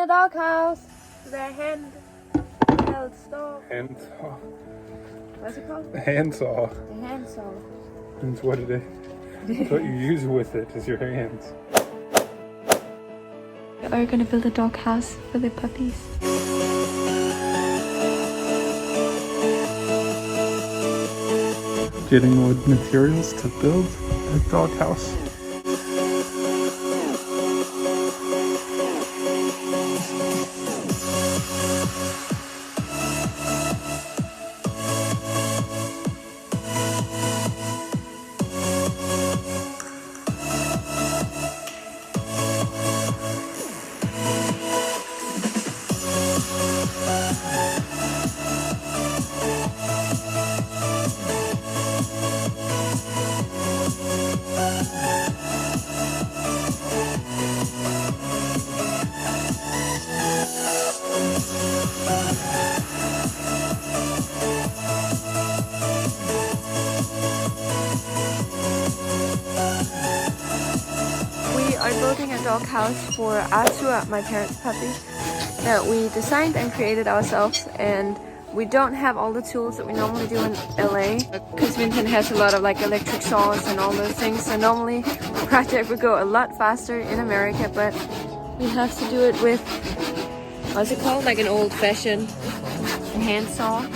a doghouse. The hand-held stove. Handsaw. What's it called? Handsaw. The handsaw. That's what it is. That's what you use with it, is your hands. We are gonna build a doghouse for the puppies. Getting wood materials to build a doghouse. We are building a doghouse for Atsua, my parents' puppy, that we designed and created ourselves, and we don't have all the tools that we normally do in LA because Vincent has a lot of like electric saws and all those things, so normally the project would go a lot faster in America, but we have to do it with, what's it called, like an old-fashioned hand saw.